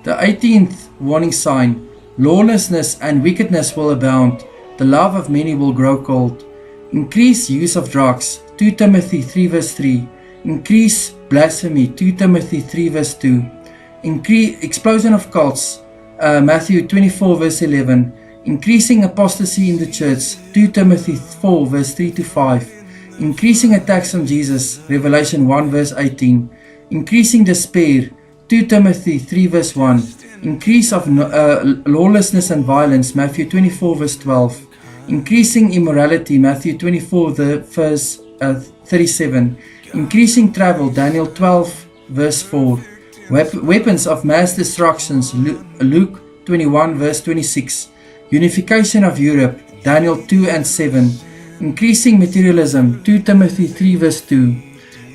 The 18th warning sign, lawlessness and wickedness will abound. The love of many will grow cold. Increase use of drugs, 2 Timothy 3 verse 3. Increase blasphemy, 2 Timothy 3 verse 2. Increase explosion of cults, Matthew 24 verse 11. Increasing apostasy in the church, 2 Timothy 4 verse 3 to 5. Increasing attacks on Jesus, Revelation 1 verse 18. Increasing despair, 2 Timothy 3 verse 1. Increase of lawlessness and violence, Matthew 24 verse 12. Increasing immorality, Matthew 24 verse 37. Increasing travel, Daniel 12 verse 4. Weapons of mass destructions, Luke 21 verse 26. Unification of Europe, Daniel 2 and 7. Increasing materialism, 2 Timothy 3 verse 2.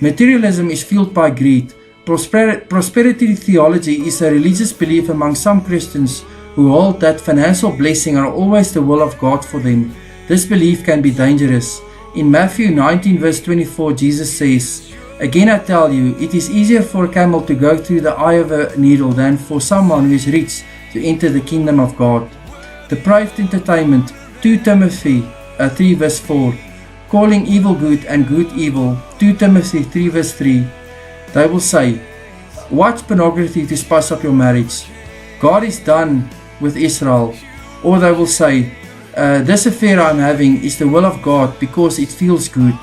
Materialism is fueled by greed. Prosperity theology is a religious belief among some Christians who hold that financial blessing are always the will of God for them. This belief can be dangerous. In Matthew 19 verse 24, Jesus says, "Again I tell you, it is easier for a camel to go through the eye of a needle than for someone who is rich to enter the kingdom of God." Depraved entertainment, 2 Timothy 3 verse 4. Calling evil good and good evil, 2 Timothy 3 verse 3. They will say, "Watch pornography to spice up your marriage. God is done with Israel." Or they will say, "This affair I'm having is the will of God because it feels good."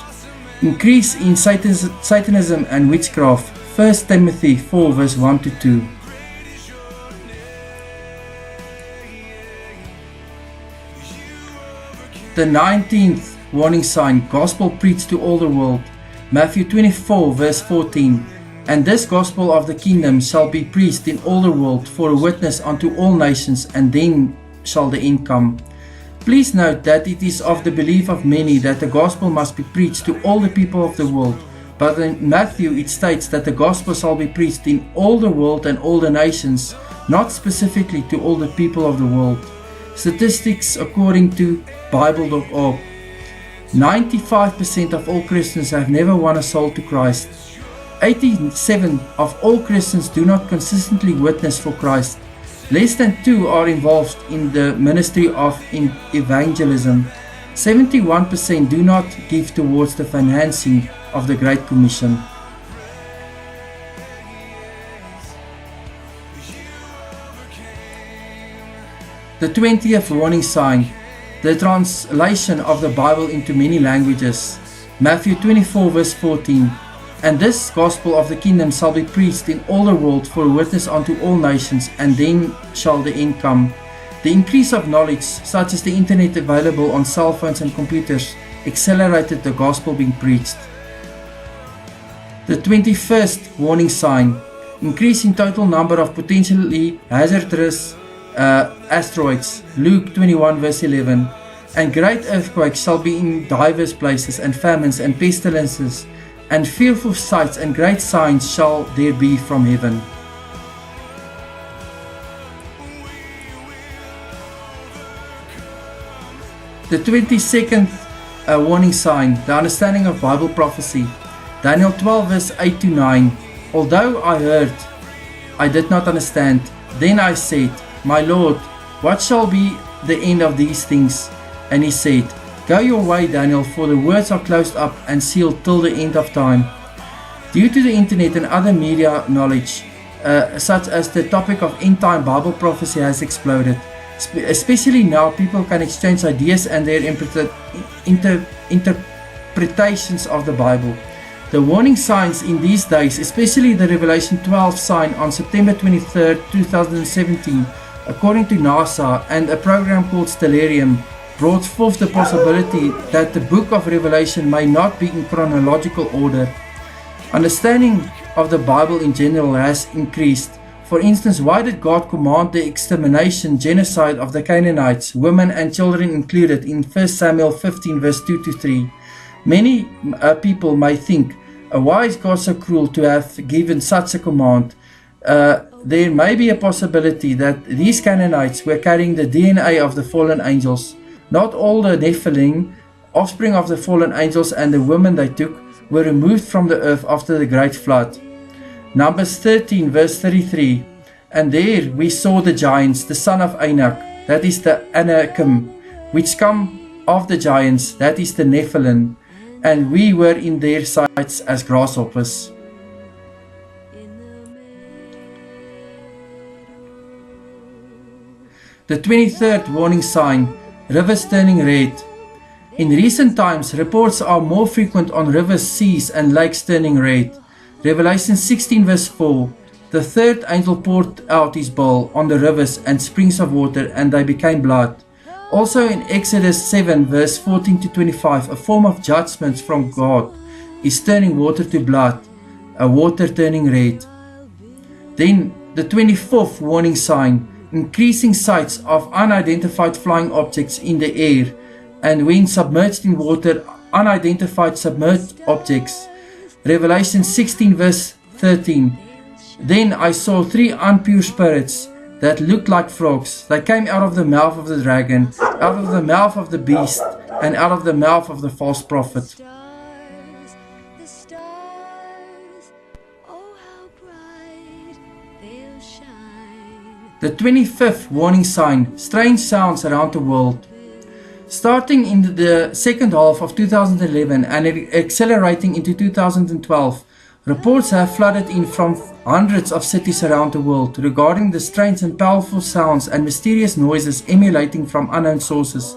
Increase in Satanism and witchcraft, 1 Timothy 4 verse 1 to 2. The 19th warning sign, gospel preached to all the world, Matthew 24 verse 14. "And this gospel of the kingdom shall be preached in all the world for a witness unto all nations, and then shall the end come." Please note that it is of the belief of many that the gospel must be preached to all the people of the world. But in Matthew it states that the gospel shall be preached in all the world and all the nations, not specifically to all the people of the world. Statistics according to Bible.org. 95% of all Christians have never won a soul to Christ. 87% of all Christians do not consistently witness for Christ. Less than 2 are involved in the ministry of evangelism. 71% do not give towards the financing of the Great Commission. The 20th warning sign, the translation of the Bible into many languages, Matthew 24 verse 14. "And this gospel of the kingdom shall be preached in all the world for a witness unto all nations, and then shall the end come." The increase of knowledge, such as the internet available on cell phones and computers, accelerated the gospel being preached. The 21st warning sign, increase in total number of potentially hazardous asteroids, Luke 21 verse 11. "And great earthquakes shall be in divers places, and famines and pestilences, and fearful sights and great signs shall there be from heaven." The 22nd warning sign, the understanding of Bible prophecy, Daniel 12 verse 8 to 9. "Although I heard, I did not understand. Then I said, My Lord, what shall be the end of these things? And he said, Go your way, Daniel, for the words are closed up and sealed till the end of time." Due to the internet and other media knowledge, such as the topic of end-time Bible prophecy has exploded. Especially now, people can exchange ideas and their interpretations of the Bible. The warning signs in these days, especially the Revelation 12 sign on September 23, 2017, according to NASA and a program called Stellarium, brought forth the possibility that the book of Revelation may not be in chronological order. Understanding of the Bible in general has increased. For instance, why did God command the extermination, genocide of the Canaanites, women and children included, in 1 Samuel 15 verse 2 to 3? Many people may think, why is God so cruel to have given such a command? There may be a possibility that these Canaanites were carrying the DNA of the fallen angels. Not all the Nephilim, offspring of the fallen angels, and the women they took were removed from the earth after the great flood. Numbers 13 verse 33. And there we saw the giants, the son of Anak, that is the Anakim, which come of the giants, that is the Nephilim, and we were in their sights as grasshoppers. The 23rd warning sign, rivers turning red. In recent times, reports are more frequent on rivers, seas, and lakes turning red. Revelation 16 verse 4, the third angel poured out his bowl on the rivers and springs of water, and they became blood. Also in Exodus 7 verse 14 to 25, a form of judgments from God is turning water to blood, a water turning red. Then the 24th warning sign, increasing sights of unidentified flying objects in the air, and when submerged in water, unidentified submerged objects. Revelation 16 verse 13. Then I saw 3 impure spirits that looked like frogs. They came out of the mouth of the dragon, out of the mouth of the beast, and out of the mouth of the false prophet. The 25th warning sign, strange sounds around the world. Starting in the second half of 2011 and accelerating into 2012, reports have flooded in from hundreds of cities around the world regarding the strange and powerful sounds and mysterious noises emanating from unknown sources.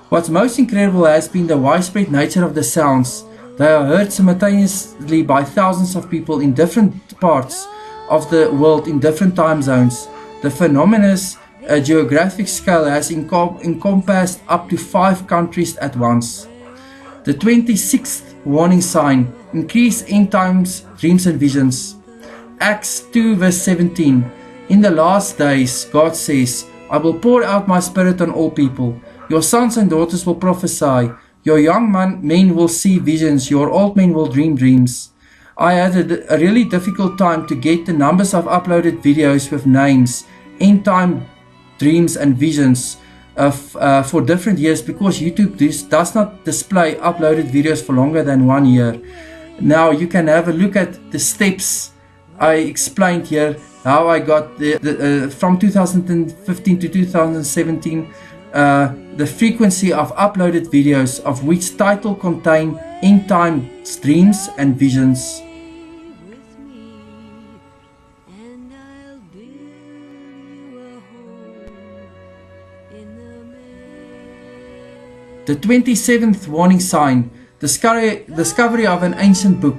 What's most incredible has been the widespread nature of the sounds. They are heard simultaneously by thousands of people in different parts of the world in different time zones. The phenomenon's geographic scale has encompassed up to 5 countries at once. The 26th warning sign, increase end times dreams and visions. Acts 2 verse 17, in the last days, God says, I will pour out my spirit on all people. Your sons and daughters will prophesy. Your young men will see visions. Your old men will dream dreams. I had a really difficult time to get the numbers of uploaded videos with names, end time dreams and visions for different years, because YouTube does not display uploaded videos for longer than 1 year. Now you can have a look at the steps I explained here, how I got from 2015 to 2017, the frequency of uploaded videos of which title contain end time dreams and visions. The 27th warning sign, discovery of an ancient book.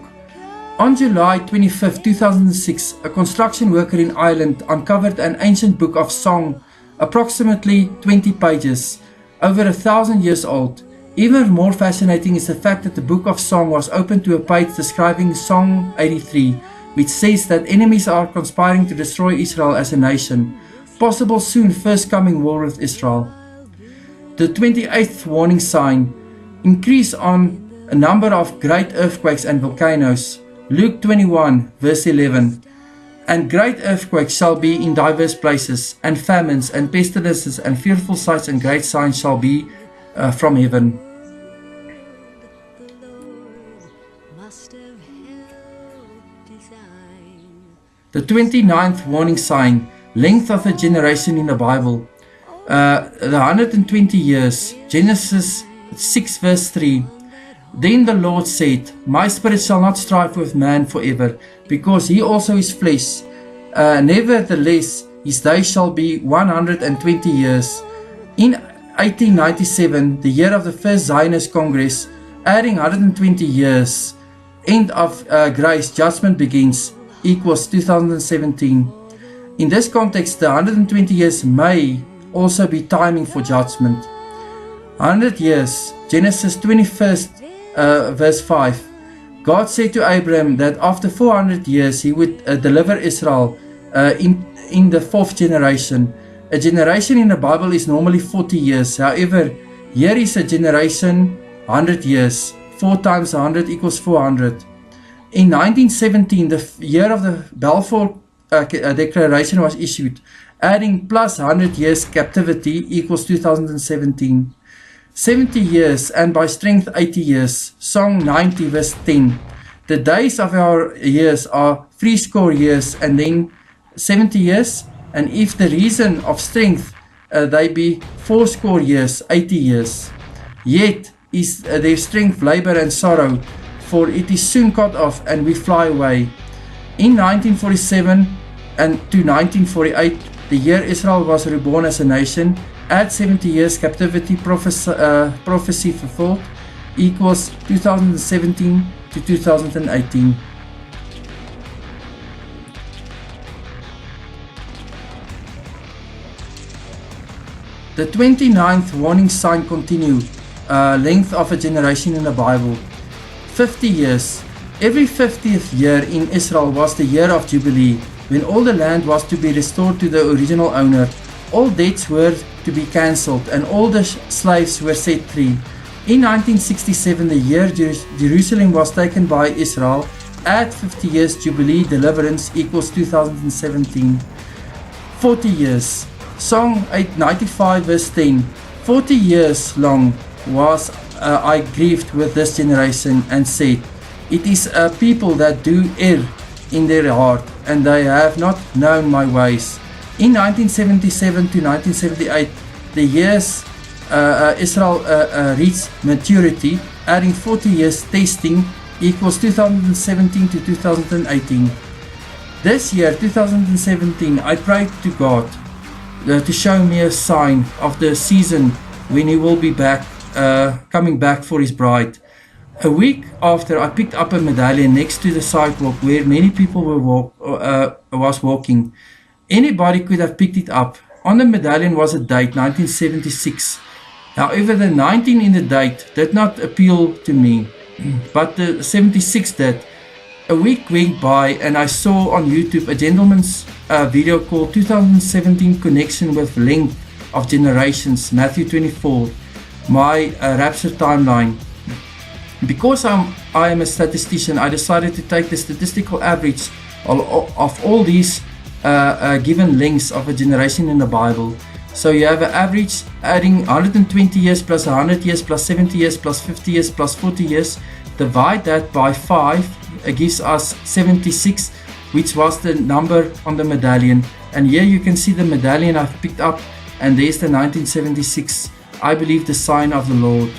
On July 25, 2006, a construction worker in Ireland uncovered an ancient book of song, approximately 20 pages, over 1,000 years old. Even more fascinating is the fact that the book of song was opened to a page describing Song 83, which says that enemies are conspiring to destroy Israel as a nation. Possible soon first coming war with Israel. The 28th warning sign, increase on a number of great earthquakes and volcanoes. Luke 21 verse 11, and great earthquakes shall be in diverse places, and famines and pestilences and fearful sights and great signs shall be from heaven. The 29th warning sign, length of a generation in the Bible. The 120 years, Genesis 6 verse 3. Then the Lord said, my spirit shall not strive with man forever, because he also is flesh. Nevertheless, his days shall be 120 years. In 1897, the year of the first Zionist Congress, adding 120 years, end of grace, judgment begins, equals 2017. In this context, the 120 years may also be timing for judgment. 100 years, Genesis 21st verse 5. God said to Abraham that after 400 years he would deliver Israel in the 4th generation. A generation in the Bible is normally 40 years. However, here is a generation 100 years. 4 times 100 equals 400. In 1917, the year of the Balfour Declaration was issued, adding plus 100 years captivity equals 2017. 70 years, and by strength 80 years. Song 90 verse 10. The days of our years are 80 years, and then 70 years, and if the reason of strength they be 80 years, 80 years. Yet is their strength labor and sorrow, for it is soon cut off, and we fly away. In 1947 and to 1948, the year Israel was reborn as a nation, add 70 years captivity prophecy fulfilled, equals 2017 to 2018. The 29th warning sign continue, length of a generation in the Bible. 50 years. Every 50th year in Israel was the year of Jubilee, when all the land was to be restored to the original owner. All debts were to be cancelled, and all the slaves were set free. In 1967, the year Jerusalem was taken by Israel, add 50 years Jubilee deliverance equals 2017. 40 years. Song 895 verse 10. 40 years long was I grieved with this generation, and said, it is a people that do err in their heart, and they have not known my ways. In 1977 to 1978, the years Israel reached maturity, adding 40 years testing equals 2017 to 2018. This year, 2017, I prayed to God to show me a sign of the season when He will be back, coming back for His bride. A week after, I picked up a medallion next to the sidewalk where many people was walking. Anybody could have picked it up. On the medallion was a date, 1976. However, the 19 in the date did not appeal to me, but the 76 did. A week went by, and I saw on YouTube a gentleman's video called 2017 Connection with Length of Generations, Matthew 24, my Rapture timeline. Because I am a statistician, I decided to take the statistical average of all these given lengths of a generation in the Bible. So you have an average adding 120 years plus 100 years plus 70 years plus 50 years plus 40 years. Divide that by 5, it gives us 76, which was the number on the medallion. And here you can see the medallion I've picked up, and there's the 1976, I believe, the sign of the Lord.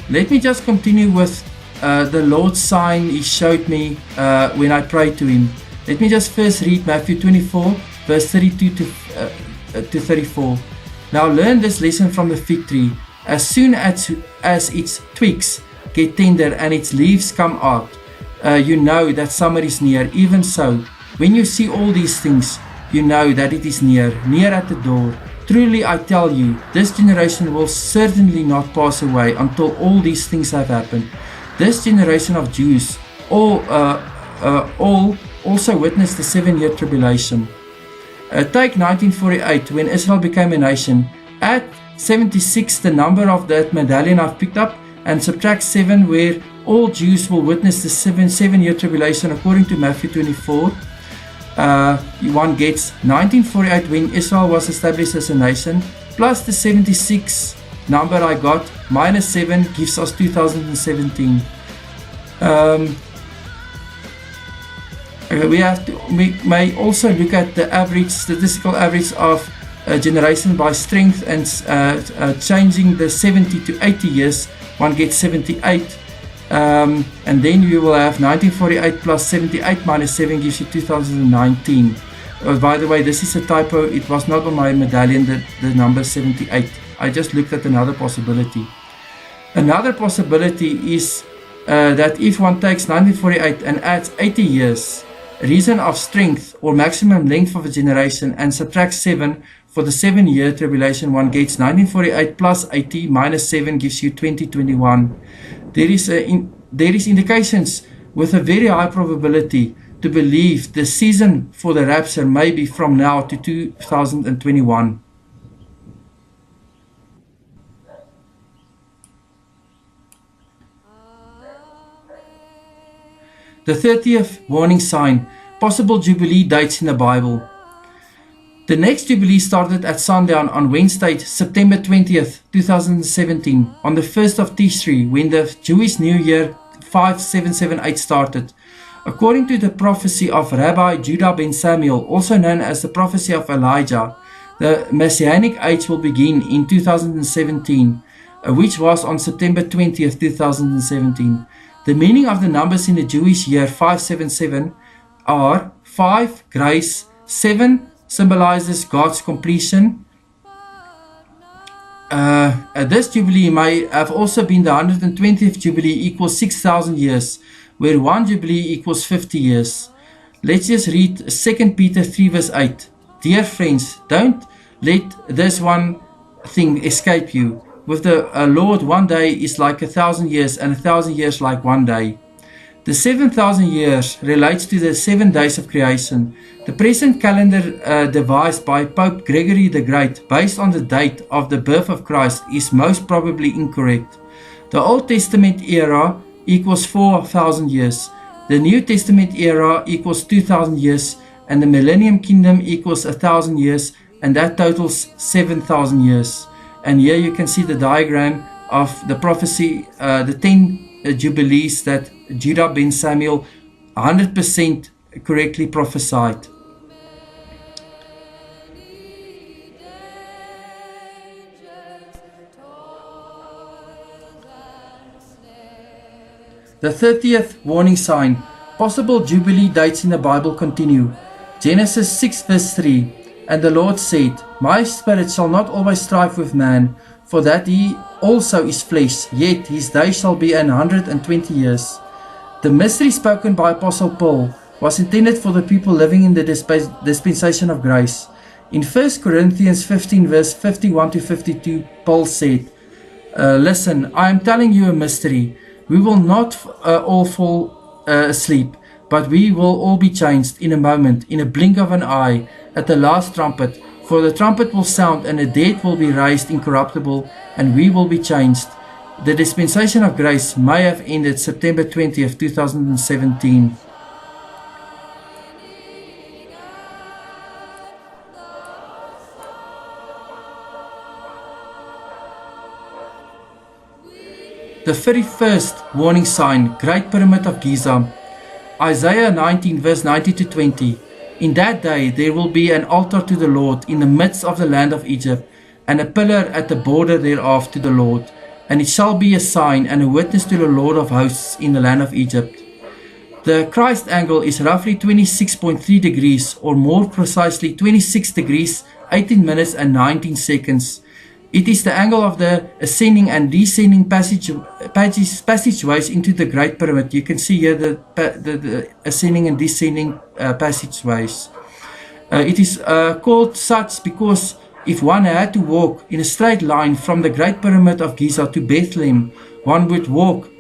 Let me just continue with the Lord's sign He showed me when I prayed to Him. Let me just first read Matthew 24 verse 32 to 34. Now learn this lesson from the fig tree. As soon as its twigs get tender and its leaves come out, you know that summer is near. Even so, when you see all these things, you know that it is near at the door. Truly I tell you, this generation will certainly not pass away until all these things have happened. This generation of Jews all also witnessed the 7-year tribulation. Take 1948, when Israel became a nation. Add 76, the number of that medallion I've picked up, and subtract 7, where all Jews will witness the 7-year tribulation according to Matthew 24. One gets 1948, when Israel was established as a nation, plus the 76 number I got, minus 7 gives us 2017. We may also look at the average, statistical average of a generation by strength, and changing the 70 to 80 years, one gets 78. And then you will have 1948 plus 78 minus 7 gives you 2019. By the way, this is a typo. It was not on my medallion, the number 78. I just looked at another possibility. Another possibility is that if one takes 1948 and adds 80 years, reason of strength or maximum length of a generation, and subtracts 7 for the 7-year tribulation, one gets 1948 plus 80 minus 7 gives you 2021. There is indications with a very high probability to believe the season for the rapture may be from now to 2021. The 30th warning sign, possible Jubilee dates in the Bible. The next Jubilee started at sundown on Wednesday, September 20th, 2017, on the 1st of Tishri, when the Jewish New Year 5778 started. According to the prophecy of Rabbi Judah ben Samuel, also known as the prophecy of Elijah, the Messianic age will begin in 2017, which was on September 20th, 2017. The meaning of the numbers in the Jewish year 577 are 5, grace, 7 symbolizes God's completion. This Jubilee may have also been the 120th Jubilee equals 6,000 years, where one Jubilee equals 50 years. Let's just read 2 Peter 3 verse 8. Dear friends, don't let this one thing escape you. With the Lord, one day is like 1,000 years, and 1,000 years like one day. The 7,000 years relates to the 7 days of creation. The present calendar devised by Pope Gregory the Great, based on the date of the birth of Christ, is most probably incorrect. The Old Testament era equals 4,000 years. The New Testament era equals 2,000 years, and the Millennium Kingdom equals 1,000 years, and that totals 7,000 years. And here you can see the diagram of the prophecy, the 10 Jubilees that Judah ben Samuel 100% correctly prophesied. The 30th warning sign. Possible Jubilee dates in the Bible continue. Genesis 6 verse 3. And the Lord said, My spirit shall not always strive with man, for that he also is flesh, yet his days shall be 120 years. The mystery spoken by Apostle Paul was intended for the people living in the dispensation of grace. In 1 Corinthians 15 verse 51 to 52, Paul said, Listen, I am telling you a mystery. We will not all fall asleep, but we will all be changed in a moment, in a blink of an eye, at the last trumpet. For the trumpet will sound, and the dead will be raised incorruptible, and we will be changed. The dispensation of grace may have ended September 20th, 2017. The 31st warning sign, Great Pyramid of Giza. Isaiah 19 verse 90 to 20. In that day there will be an altar to the Lord in the midst of the land of Egypt, and a pillar at the border thereof to the Lord. And it shall be a sign and a witness to the Lord of hosts in the land of Egypt. The Christ angle is roughly 26.3 degrees, or more precisely 26 degrees, 18 minutes and 19 seconds. It is the angle of the ascending and descending passageways into the Great Pyramid. You can see here the ascending and descending passageways. It is called such because if one had to walk in a straight line from the Great Pyramid of Giza to Bethlehem, one would walk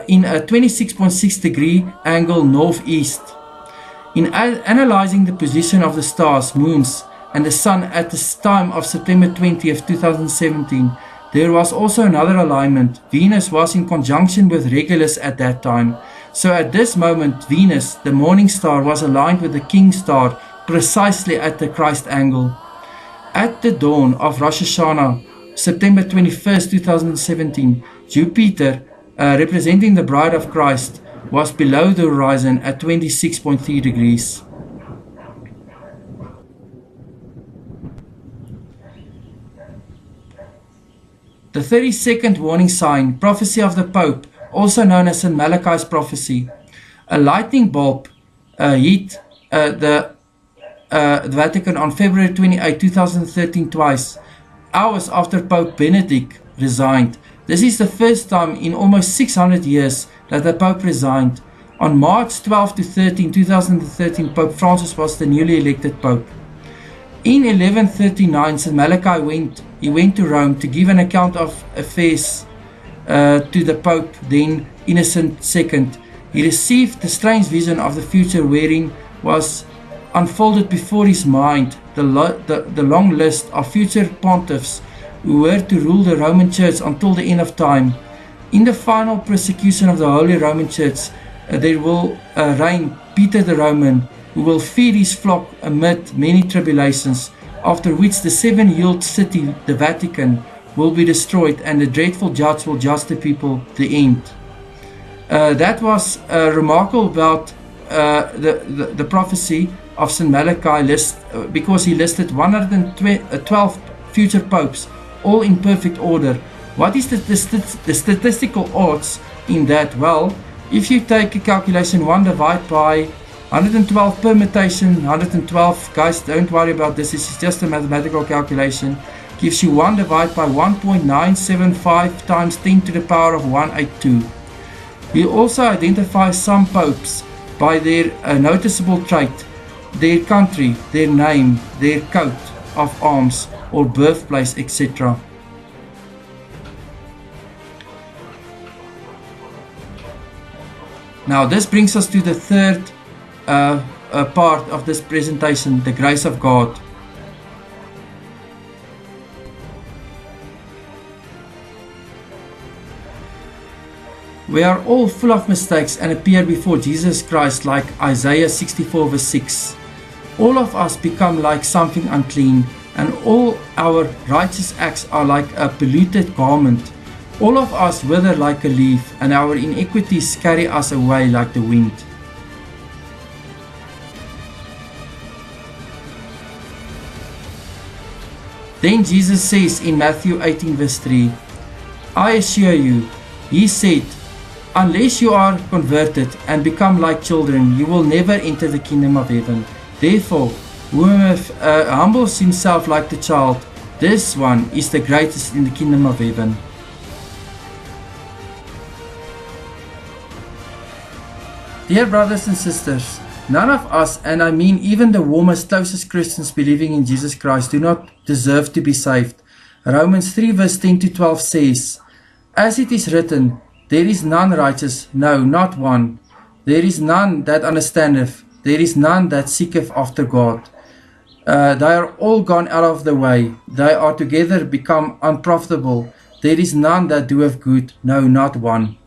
in a 26.6 degree angle northeast. In analyzing the position of the stars, moons, and the sun at the time of September 20th, 2017, there was also another alignment. Venus was in conjunction with Regulus at that time. So at this moment, Venus, the morning star, was aligned with the king star precisely at the Christ angle. At the dawn of Rosh Hashanah, September 21st, 2017, Jupiter, representing the bride of Christ, was below the horizon at 26.3 degrees. The 32nd warning sign, prophecy of the Pope, also known as St. Malachi's prophecy. A lightning bolt hit the Vatican on February 28, 2013 twice, hours after Pope Benedict resigned. This is the first time in almost 600 years that the Pope resigned. On March 12 to 13, 2013, Pope Francis was the newly elected Pope. In 1139, St. Malachi went to Rome to give an account of affairs to the Pope, then Innocent II. He received the strange vision of the future wherein was unfolded before his mind the long list of future pontiffs who were to rule the Roman Church until the end of time. In the final persecution of the Holy Roman Church, there will reign Peter the Roman, who will feed his flock amid many tribulations, after which the seven-hilled city, the Vatican, will be destroyed, and the dreadful judge will judge the people, the end. That was remarkable about the prophecy of St. Malachi because he listed 112 future popes, all in perfect order. What is the statistical odds in that? Well, if you take a calculation 1 divided by 112 permutation, 112, guys, don't worry about this, this is just a mathematical calculation, gives you 1 divided by 1.975 times 10 to the power of 182. We also identify some popes by their noticeable trait, their country, their name, their coat of arms or birthplace, etc. Now this brings us to the third part of this presentation, the grace of God. We are all full of mistakes and appear before Jesus Christ like Isaiah 64 verse 6. All of us become like something unclean, and all our righteous acts are like a polluted garment. All of us wither like a leaf, and our iniquities carry us away like the wind. Then Jesus says in Matthew 18 verse 3, I assure you, he said, unless you are converted and become like children, you will never enter the kingdom of heaven. Therefore, whoever humbles himself like the child, this one is the greatest in the kingdom of heaven. Dear brothers and sisters, none of us, and I mean even the warmest, closest Christians believing in Jesus Christ, do not deserve to be saved. Romans 3 verse 10 to 12 says, as it is written, there is none righteous, no, not one. There is none that understandeth, there is none that seeketh after God. They are all gone out of the way, they are together become unprofitable. There is none that doeth good, no, not one.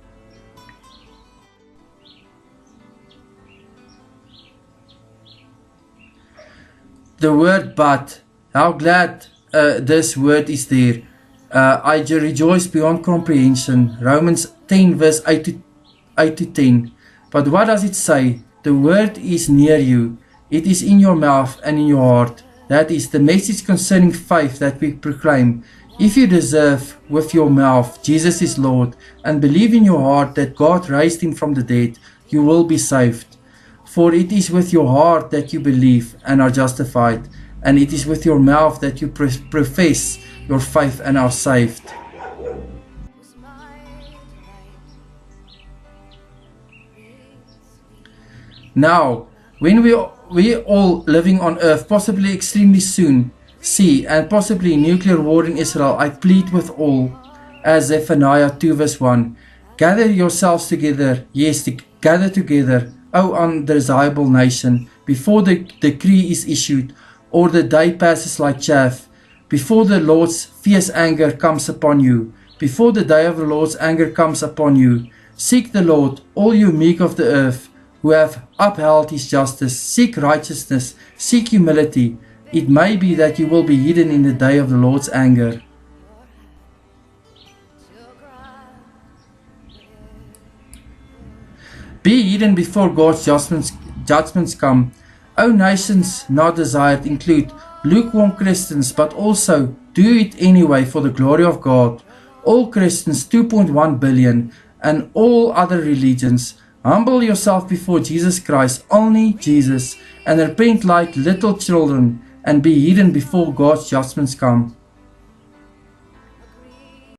The word but, how glad this word is there. I rejoice beyond comprehension. Romans 10 verse 8 to 10. But what does it say? The word is near you. It is in your mouth and in your heart. That is the message concerning faith that we proclaim. If you deserve with your mouth Jesus is Lord and believe in your heart that God raised him from the dead, you will be saved. For it is with your heart that you believe and are justified, and it is with your mouth that you profess your faith and are saved. Now, when we all living on earth, possibly extremely soon, see, and possibly nuclear war in Israel, I plead with all, as Zephaniah 2 verse 1, gather yourselves together, yes, gather together, O undesirable nation, before the decree is issued, or the day passes like chaff, before the Lord's fierce anger comes upon you, before the day of the Lord's anger comes upon you. Seek the Lord, all you meek of the earth, who have upheld his justice. Seek righteousness, seek humility. It may be that you will be hidden in the day of the Lord's anger. Be hidden before God's judgments come. O nations not desired include lukewarm Christians, but also do it anyway for the glory of God. All Christians, 2.1 billion, and all other religions, humble yourself before Jesus Christ, only Jesus, and repent like little children, and be hidden before God's judgments come.